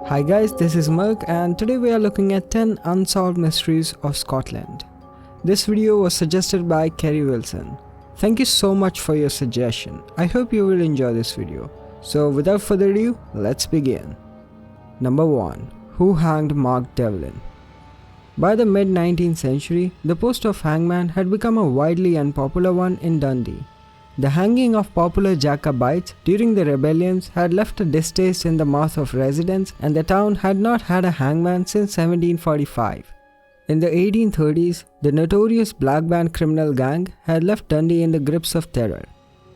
Hi guys, this is Merc and today we are looking at 10 Unsolved Mysteries of Scotland. This video was suggested by Kerry Wilson. Thank you so much for your suggestion. I hope you will enjoy this video. So without further ado, let's begin. Number 1. Who hanged Mark Devlin? By the mid-19th century, the post of hangman had become a widely unpopular one in Dundee. The hanging of popular Jacobites during the rebellions had left a distaste in the mouth of residents, and the town had not had a hangman since 1745. In the 1830s, the notorious Black Band criminal gang had left Dundee in the grips of terror.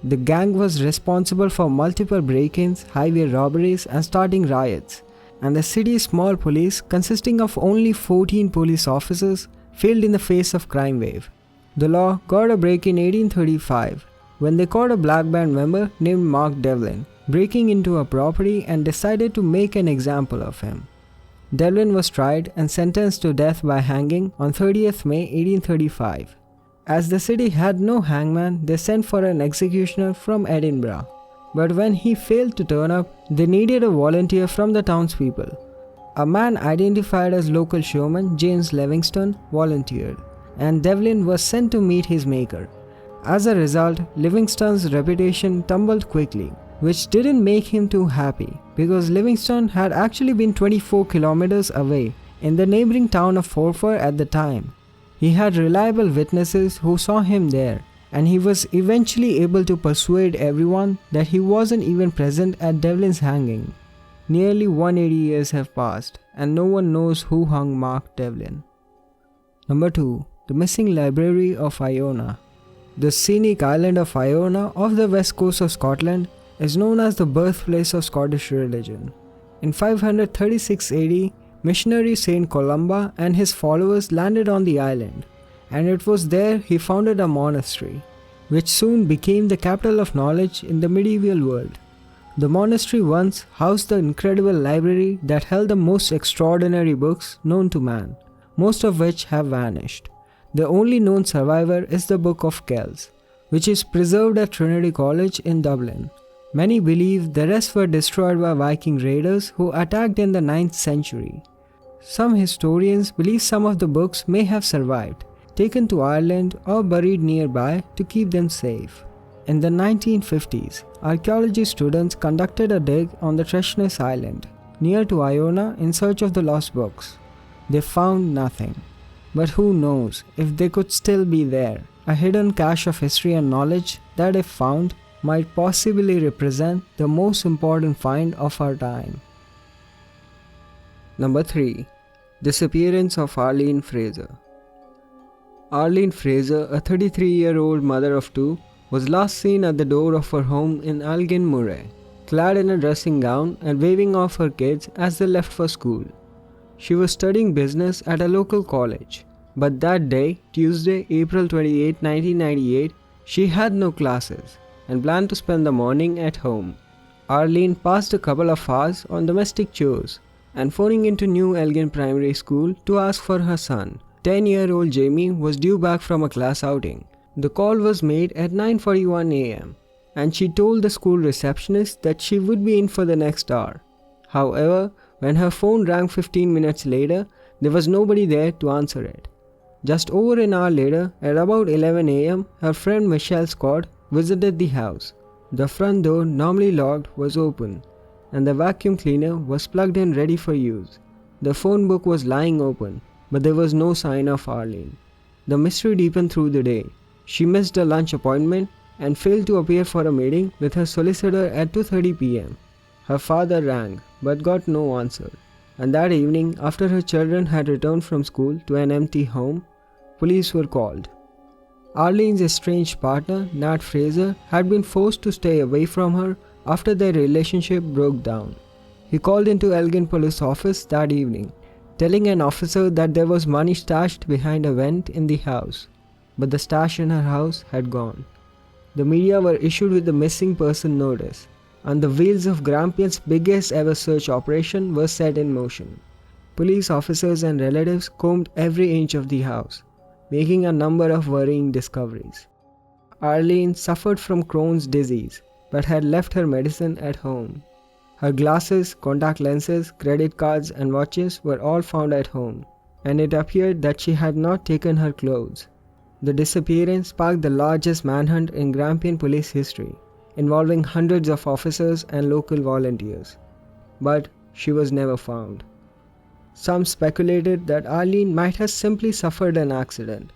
The gang was responsible for multiple break-ins, highway robberies, and starting riots, and the city's small police, consisting of only 14 police officers, failed in the face of crime wave. The law got a break in 1835. When they caught a Black Band member named Mark Devlin breaking into a property and decided to make an example of him. Devlin was tried and sentenced to death by hanging on 30th May 1835. As the city had no hangman, they sent for an executioner from Edinburgh. But when he failed to turn up, they needed a volunteer from the townspeople. A man identified as local showman James Livingston volunteered, and Devlin was sent to meet his maker. As a result, Livingston's reputation tumbled quickly, which didn't make him too happy because Livingston had actually been 24 kilometers away in the neighboring town of Forfar at the time. He had reliable witnesses who saw him there, and he was eventually able to persuade everyone that he wasn't even present at Devlin's hanging. Nearly 180 years have passed, and no one knows who hung Mark Devlin. Number 2. The missing library of Iona. The scenic island of Iona off the west coast of Scotland is known as the birthplace of Scottish religion. In 536 AD, missionary Saint Columba and his followers landed on the island, and it was there he founded a monastery, which soon became the capital of knowledge in the medieval world. The monastery once housed the incredible library that held the most extraordinary books known to man, most of which have vanished. The only known survivor is the Book of Kells, which is preserved at Trinity College in Dublin. Many believe the rest were destroyed by Viking raiders who attacked in the 9th century. Some historians believe some of the books may have survived, taken to Ireland or buried nearby to keep them safe. In the 1950s, archaeology students conducted a dig on the Treshness Island, near to Iona, in search of the lost books. They found nothing. But who knows if they could still be there, a hidden cache of history and knowledge that, if found, might possibly represent the most important find of our time. Number 3. Disappearance of Arlene Fraser. Arlene Fraser, a 33-year-old mother of two, was last seen at the door of her home in Elgin, Moray, clad in a dressing gown and waving off her kids as they left for school. She was studying business at a local college, but that day, Tuesday, April 28, 1998, she had no classes and planned to spend the morning at home. Arlene passed a couple of hours on domestic chores and phoning into New Elgin Primary School to ask for her son. 10-year-old Jamie was due back from a class outing. The call was made at 9:41 a.m. and she told the school receptionist that she would be in for the next hour. However, when her phone rang 15 minutes later, there was nobody there to answer it. Just over an hour later, at about 11 a.m., her friend Michelle Scott visited the house. The front door, normally locked, was open, and the vacuum cleaner was plugged in ready for use. The phone book was lying open, but there was no sign of Arlene. The mystery deepened through the day. She missed a lunch appointment and failed to appear for a meeting with her solicitor at 2:30 p.m. Her father rang, but got no answer, and that evening, after her children had returned from school to an empty home, police were called. Arlene's estranged partner, Nat Fraser, had been forced to stay away from her after their relationship broke down. He called into Elgin Police Office that evening, telling an officer that there was money stashed behind a vent in the house, but the stash in her house had gone. The media were issued with the missing person notice, and the wheels of Grampian's biggest ever search operation were set in motion. Police officers and relatives combed every inch of the house, making a number of worrying discoveries. Arlene suffered from Crohn's disease, but had left her medicine at home. Her glasses, contact lenses, credit cards and watches were all found at home, and it appeared that she had not taken her clothes. The disappearance sparked the largest manhunt in Grampian police history, involving hundreds of officers and local volunteers. But she was never found. Some speculated that Arlene might have simply suffered an accident,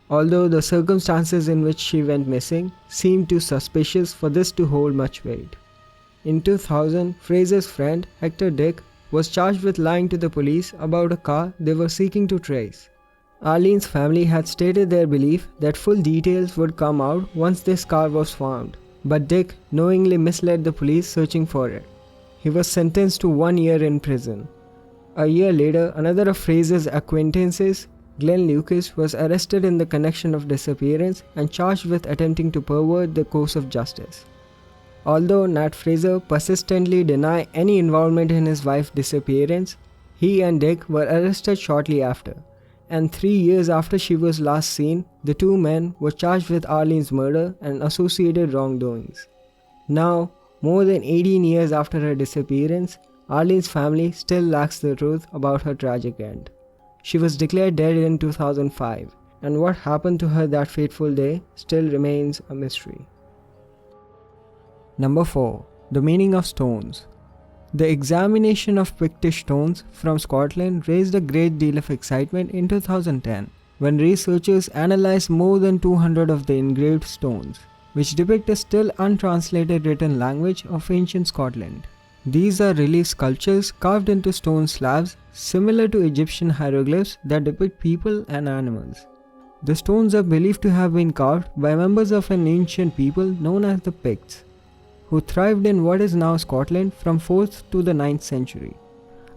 although the circumstances in which she went missing seemed too suspicious for this to hold much weight. In 2000, Fraser's friend, Hector Dick, was charged with lying to the police about a car they were seeking to trace. Arlene's family had stated their belief that full details would come out once this car was found, but Dick knowingly misled the police searching for it. He was sentenced to 1 year in prison. A year later, another of Fraser's acquaintances, Glenn Lucas, was arrested in the connection of disappearance and charged with attempting to pervert the course of justice. Although Nat Fraser persistently denied any involvement in his wife's disappearance, he and Dick were arrested shortly after, and 3 years after she was last seen, the two men were charged with Arlene's murder and associated wrongdoings. Now, more than 18 years after her disappearance, Arlene's family still lacks the truth about her tragic end. She was declared dead in 2005, and what happened to her that fateful day still remains a mystery. Number 4. The meaning of stones. The examination of Pictish stones from Scotland raised a great deal of excitement in 2010 when researchers analyzed more than 200 of the engraved stones, which depict a still untranslated written language of ancient Scotland. These are relief sculptures carved into stone slabs similar to Egyptian hieroglyphs that depict people and animals. The stones are believed to have been carved by members of an ancient people known as the Picts, who thrived in what is now Scotland from 4th to the 9th century.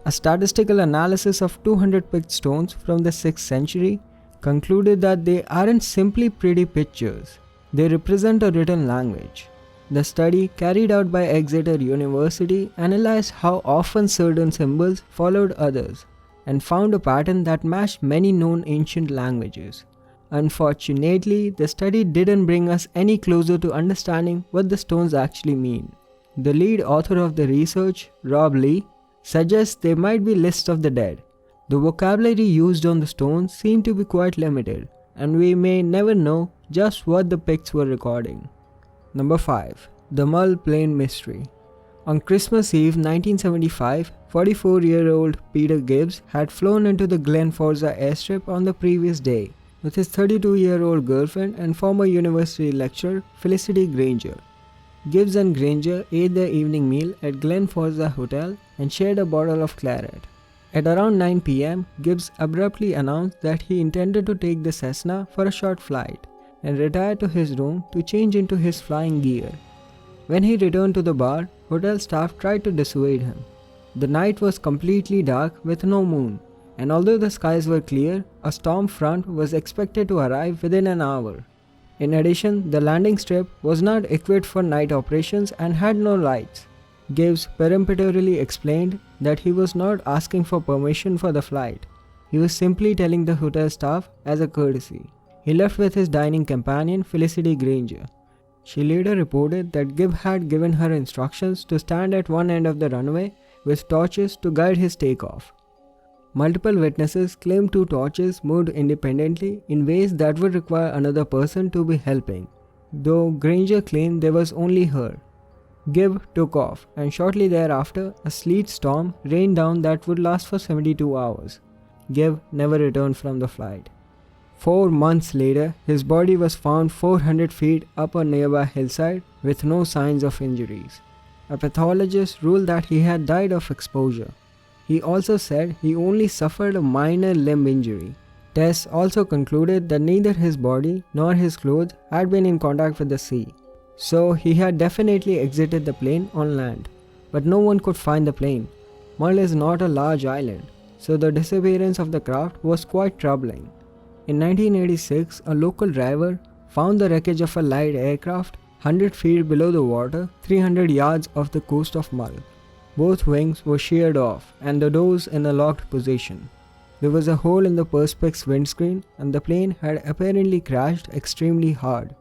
A statistical analysis of 200 Pict stones from the 6th century concluded that they aren't simply pretty pictures, they represent a written language. The study, carried out by Exeter University, analyzed how often certain symbols followed others and found a pattern that matched many known ancient languages. Unfortunately, the study didn't bring us any closer to understanding what the stones actually mean. The lead author of the research, Rob Lee, suggests they might be lists of the dead. The vocabulary used on the stones seemed to be quite limited, and we may never know just what the Picts were recording. Number 5. The Mull Plain Mystery. On Christmas Eve 1975, 44-year-old Peter Gibbs had flown into the Glenforsa airstrip on the previous day with his 32-year-old girlfriend and former university lecturer Felicity Granger. Gibbs and Granger ate their evening meal at Glenforsa Hotel and shared a bottle of claret. At around 9 p.m., Gibbs abruptly announced that he intended to take the Cessna for a short flight and retired to his room to change into his flying gear. When he returned to the bar, hotel staff tried to dissuade him. The night was completely dark with no moon, and although the skies were clear, a storm front was expected to arrive within an hour. In addition, the landing strip was not equipped for night operations and had no lights. Gibbs peremptorily explained that he was not asking for permission for the flight. He was simply telling the hotel staff as a courtesy. He left with his dining companion Felicity Granger. She later reported that Gibbs had given her instructions to stand at one end of the runway with torches to guide his takeoff. Multiple witnesses claimed two torches moved independently in ways that would require another person to be helping, though Granger claimed there was only her. Gibbs took off, and shortly thereafter, a sleet storm rained down that would last for 72 hours. Gibbs never returned from the flight. 4 months later, his body was found 400 feet up a nearby hillside with no signs of injuries. A pathologist ruled that he had died of exposure. He also said he only suffered a minor limb injury. Tests also concluded that neither his body nor his clothes had been in contact with the sea, so he had definitely exited the plane on land. But no one could find the plane. Mull is not a large island, so the disappearance of the craft was quite troubling. In 1986, a local driver found the wreckage of a light aircraft 100 feet below the water, 300 yards off the coast of Mull. Both wings were sheared off and the doors in a locked position. There was a hole in the Perspex windscreen and the plane had apparently crashed extremely hard.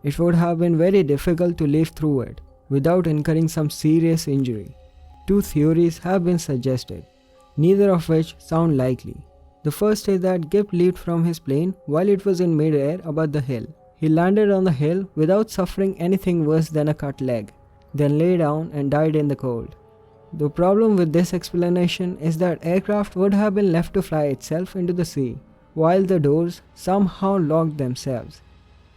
It would have been very difficult to live through it without incurring some serious injury. two theories have been suggested, neither of which sound likely. The first is that Gibb leaped from his plane while it was in mid-air above the hill. He landed on the hill without suffering anything worse than a cut leg, then lay down and died in the cold. The problem with this explanation is that aircraft would have been left to fly itself into the sea, while the doors somehow locked themselves.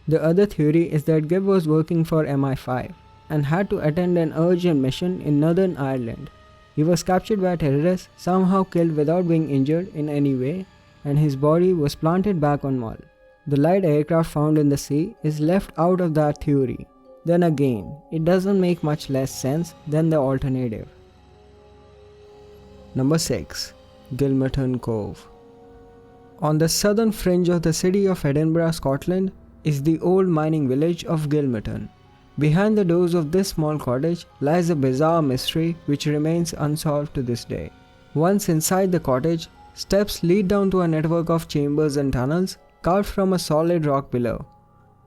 The other theory is that Gibb was working for MI5 and had to attend an urgent mission in Northern Ireland. He was captured by terrorists, somehow killed without being injured in any way, and his body was planted back on MULL. The light aircraft found in the sea is left out of that theory. Then again, it doesn't make much less sense than the alternative. Number 6. Gilmerton Cove. On the southern fringe of the city of Edinburgh, Scotland, is the old mining village of Gilmerton. Behind the doors of this small cottage lies a bizarre mystery which remains unsolved to this day. Once inside the cottage, steps lead down to a network of chambers and tunnels carved from a solid rock below.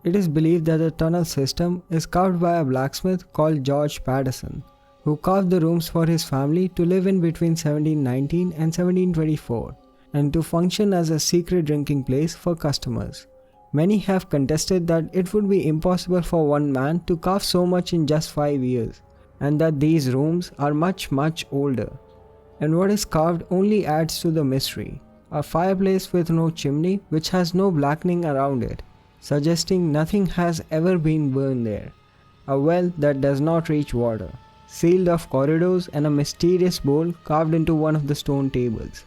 It is believed that the tunnel system is carved by a blacksmith called George Patterson, who carved the rooms for his family to live in between 1719 and 1724, and to function as a secret drinking place for customers. Many have contested that it would be impossible for one man to carve so much in just 5 years, and that these rooms are much older. And what is carved only adds to the mystery. A fireplace with no chimney which has no blackening around it, suggesting nothing has ever been burned there. A well that does not reach water, sealed off corridors, and a mysterious bowl carved into one of the stone tables.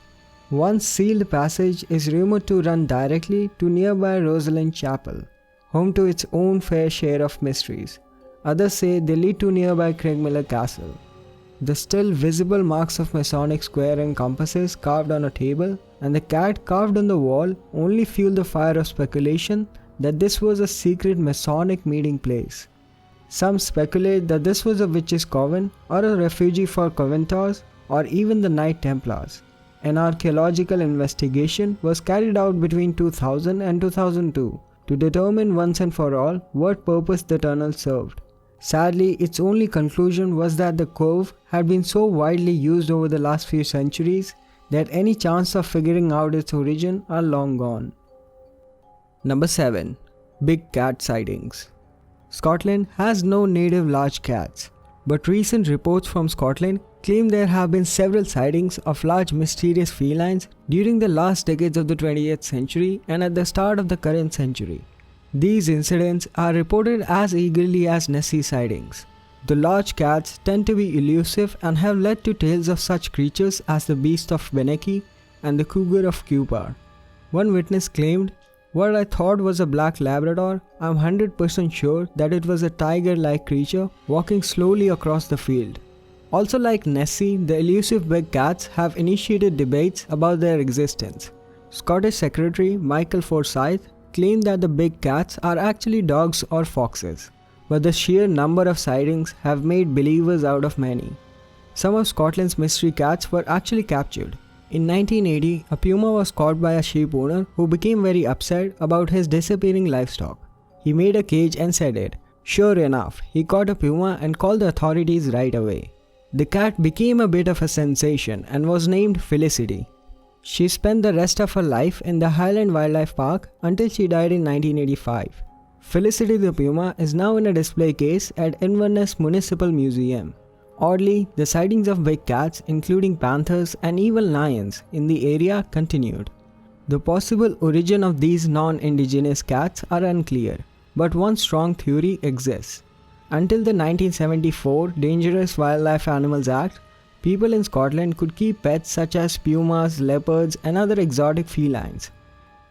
One sealed passage is rumored to run directly to nearby Rosalind Chapel, home to its own fair share of mysteries. Others say they lead to nearby Craigmillar Castle. The still visible marks of Masonic square and compasses carved on a table, and the cat carved on the wall only fuel the fire of speculation that this was a secret Masonic meeting place. Some speculate that this was a witches' coven or a refuge for Covenanters or even the Knight Templars. An archaeological investigation was carried out between 2000 and 2002 to determine once and for all what purpose the tunnel served. Sadly, its only conclusion was that the cove had been so widely used over the last few centuries that any chance of figuring out its origin are long gone. Number 7. Big cat sightings. Scotland has no native large cats, but recent reports from Scotland claim there have been several sightings of large mysterious felines during the last decades of the 20th century and at the start of the current century. These incidents are reported as eagerly as Nessie sightings. The large cats tend to be elusive and have led to tales of such creatures as the beast of Beneki and the cougar of Cupar. One witness claimed, "What I thought was a black Labrador, I'm 100% sure that it was a tiger-like creature walking slowly across the field." Also, like Nessie, the elusive big cats have initiated debates about their existence. Scottish Secretary Michael Forsyth claimed that the big cats are actually dogs or foxes, but the sheer number of sightings have made believers out of many. Some of Scotland's mystery cats were actually captured. In 1980, a puma was caught by a sheep owner who became very upset about his disappearing livestock. He made a cage and set it. Sure enough, he caught a puma and called the authorities right away. The cat became a bit of a sensation and was named Felicity. She spent the rest of her life in the Highland Wildlife Park until she died in 1985. Felicity the puma is now in a display case at Inverness Municipal Museum. Oddly, the sightings of big cats, including panthers and even lions, in the area continued. The possible origin of these non-indigenous cats are unclear, but one strong theory exists. Until the 1974 Dangerous Wildlife Animals Act, people in Scotland could keep pets such as pumas, leopards, and other exotic felines.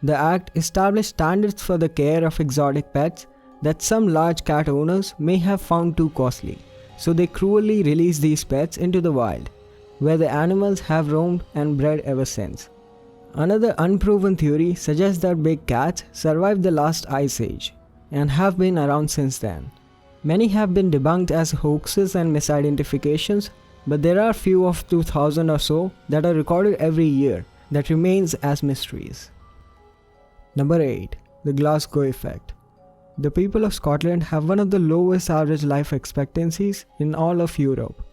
The act established standards for the care of exotic pets that some large cat owners may have found too costly, so they cruelly released these pets into the wild, where the animals have roamed and bred ever since. Another unproven theory suggests that big cats survived the last ice age and have been around since then. Many have been debunked as hoaxes and misidentifications, but there are few of 2000 or so that are recorded every year that remains as mysteries. Number 8. The Glasgow Effect. The people of Scotland have one of the lowest average life expectancies in all of Europe.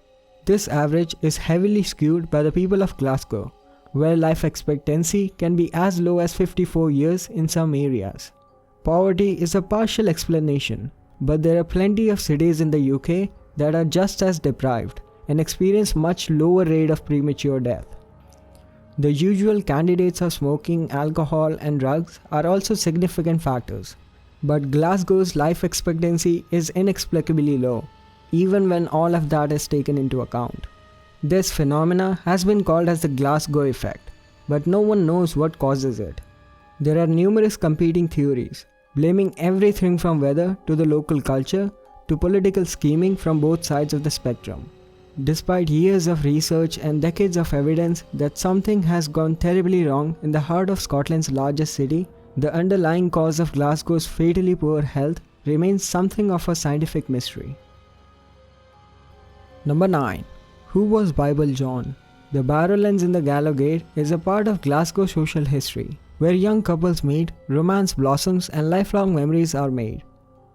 This average is heavily skewed by the people of Glasgow, where life expectancy can be as low as 54 years in some areas. Poverty is a partial explanation, but there are plenty of cities in the UK that are just as deprived and experience much lower rate of premature death. The usual candidates of smoking, alcohol and drugs are also significant factors, but Glasgow's life expectancy is inexplicably low, even when all of that is taken into account. This phenomena has been called as the Glasgow effect, but no one knows what causes it. There are numerous competing theories, blaming everything from weather to the local culture to political scheming from both sides of the spectrum. Despite years of research and decades of evidence that something has gone terribly wrong in the heart of Scotland's largest city, the underlying cause of Glasgow's fatally poor health remains something of a scientific mystery. Number 9. Who was Bible John? The Barrowlands in the Gallowgate is a part of Glasgow social history, where young couples meet, romance blossoms and lifelong memories are made.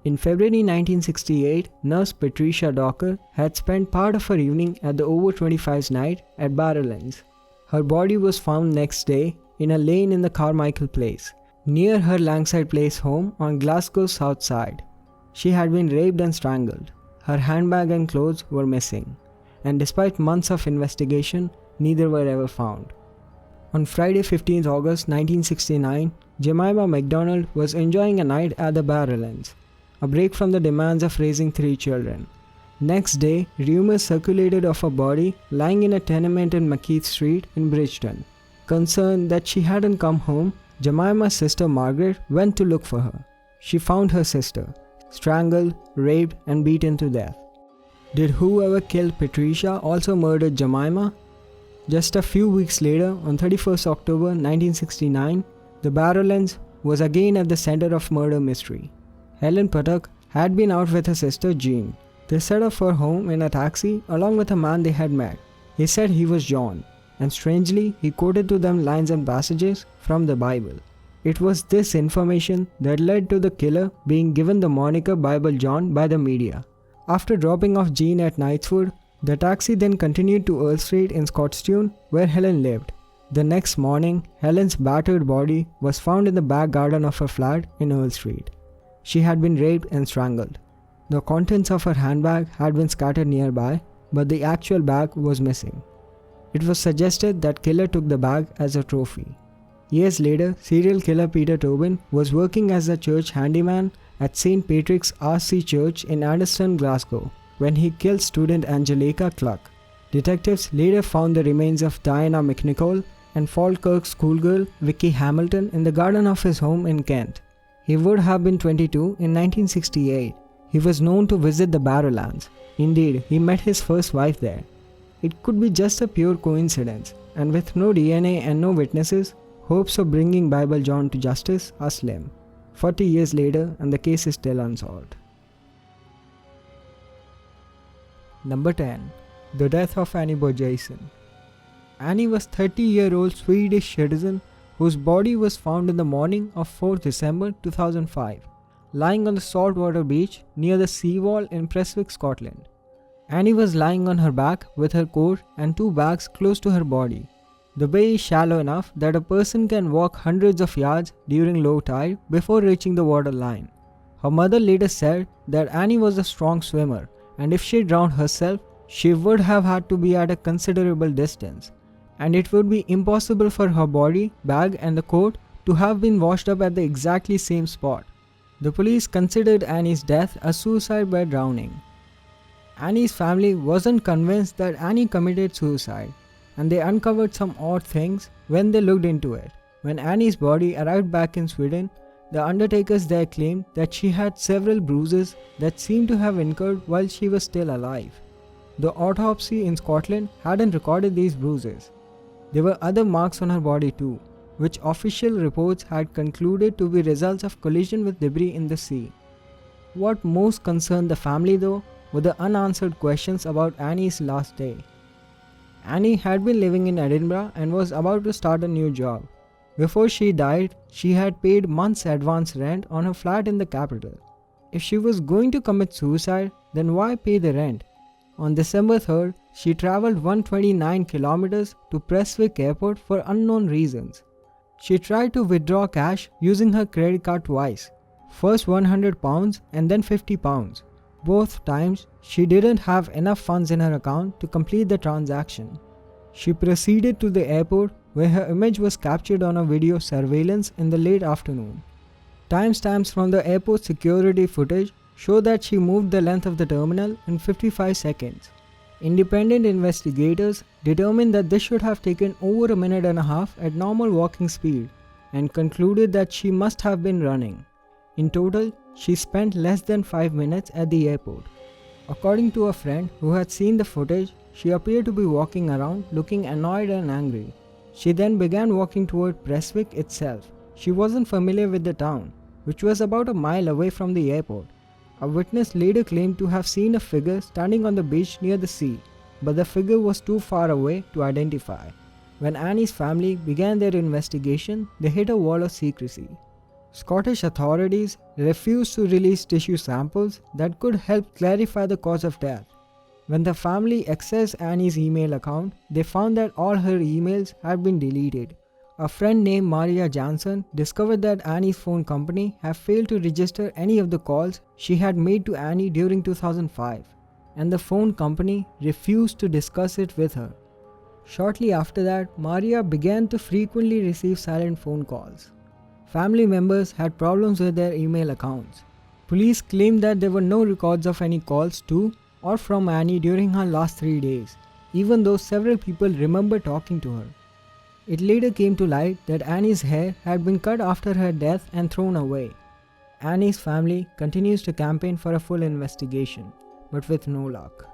In February 1968, nurse Patricia Docker had spent part of her evening at the Over 25s night at Barrowlands. Her body was found next day in a lane in the Carmichael Place, near her Langside Place home on Glasgow's south side. She had been raped and strangled. Her handbag and clothes were missing, and despite months of investigation, neither were ever found. On Friday 15 August 1969, Jemima MacDonald was enjoying a night at the Barrowlands, a break from the demands of raising 3 children. Next day, rumors circulated of a body lying in a tenement in Makeith Street in Bridgeton. Concerned that she hadn't come home, Jemima's sister Margaret went to look for her. She found her sister, strangled, raped and beaten to death. Did whoever killed Patricia also murder Jemima? Just a few weeks later, on 31st October 1969, the Barrowlands was again at the center of murder mystery. Helen Puttock had been out with her sister Jean. They set off for home in a taxi along with a man they had met. He said he was John, and strangely he quoted to them lines and passages from the Bible. It was this information that led to the killer being given the moniker Bible John by the media. After dropping off Jean at Knightswood, the taxi then continued to Earl Street in Scottstown, where Helen lived. The next morning, Helen's battered body was found in the back garden of her flat in Earl Street. She had been raped and strangled. The contents of her handbag had been scattered nearby, but the actual bag was missing. It was suggested that killer took the bag as a trophy. Years later, serial killer Peter Tobin was working as a church handyman at St. Patrick's RC Church in Anderston, Glasgow, when he killed student Angelica Cluck. Detectives later found the remains of Diana McNicol and Falkirk schoolgirl Vicky Hamilton in the garden of his home in Kent. He would have been 22 in 1968. He was known to visit the Barrowlands. Indeed, he met his first wife there. It could be just a pure coincidence, and with no DNA and no witnesses, hopes of bringing Bible John to justice are slim. 40 years later, and the case is still unsolved. Number 10. The death of Annie Borjesson. Annie was a 30-year-old Swedish citizen whose body was found in the morning of 4 December 2005, lying on the saltwater beach near the seawall in Prestwick, Scotland. Annie was lying on her back with her coat and 2 bags close to her body. The bay is shallow enough that a person can walk hundreds of yards during low tide before reaching the water line. Her mother later said that Annie was a strong swimmer, and if she drowned herself, she would have had to be at a considerable distance, and it would be impossible for her body, bag and the coat to have been washed up at the exactly same spot. The police considered Annie's death a suicide by drowning. Annie's family wasn't convinced that Annie committed suicide, and they uncovered some odd things when they looked into it. When Annie's body arrived back in Sweden, the undertakers there claimed that she had several bruises that seemed to have incurred while she was still alive. The autopsy in Scotland hadn't recorded these bruises. There were other marks on her body too, which official reports had concluded to be results of collision with debris in the sea. What most concerned the family though were the unanswered questions about Annie's last day. Annie had been living in Edinburgh and was about to start a new job. Before she died, she had paid months' advance rent on her flat in the capital. If she was going to commit suicide, then why pay the rent? On December 3rd, she travelled 129 kilometers to Prestwick Airport for unknown reasons. She tried to withdraw cash using her credit card twice, first £100 and then £50. Both times, she didn't have enough funds in her account to complete the transaction. She proceeded to the airport where her image was captured on a video surveillance in the late afternoon. Timestamps from the airport security footage show that she moved the length of the terminal in 55 seconds. Independent investigators determined that this should have taken over a minute and a half at normal walking speed and concluded that she must have been running. In total, she spent less than 5 minutes at the airport. According to a friend who had seen the footage, she appeared to be walking around looking annoyed and angry. She then began walking toward Prestwick itself. She wasn't familiar with the town, which was about a mile away from the airport. A witness later claimed to have seen a figure standing on the beach near the sea, but the figure was too far away to identify. When Annie's family began their investigation, they hit a wall of secrecy. Scottish authorities refused to release tissue samples that could help clarify the cause of death. When the family accessed Annie's email account, they found that all her emails had been deleted. A friend named Maria Jansen discovered that Annie's phone company had failed to register any of the calls she had made to Annie during 2005, and the phone company refused to discuss it with her. Shortly after that, Maria began to frequently receive silent phone calls. Family members had problems with their email accounts. Police claimed that there were no records of any calls to or from Annie during her last 3 days, even though several people remember talking to her. It later came to light that Annie's hair had been cut after her death and thrown away. Annie's family continues to campaign for a full investigation, but with no luck.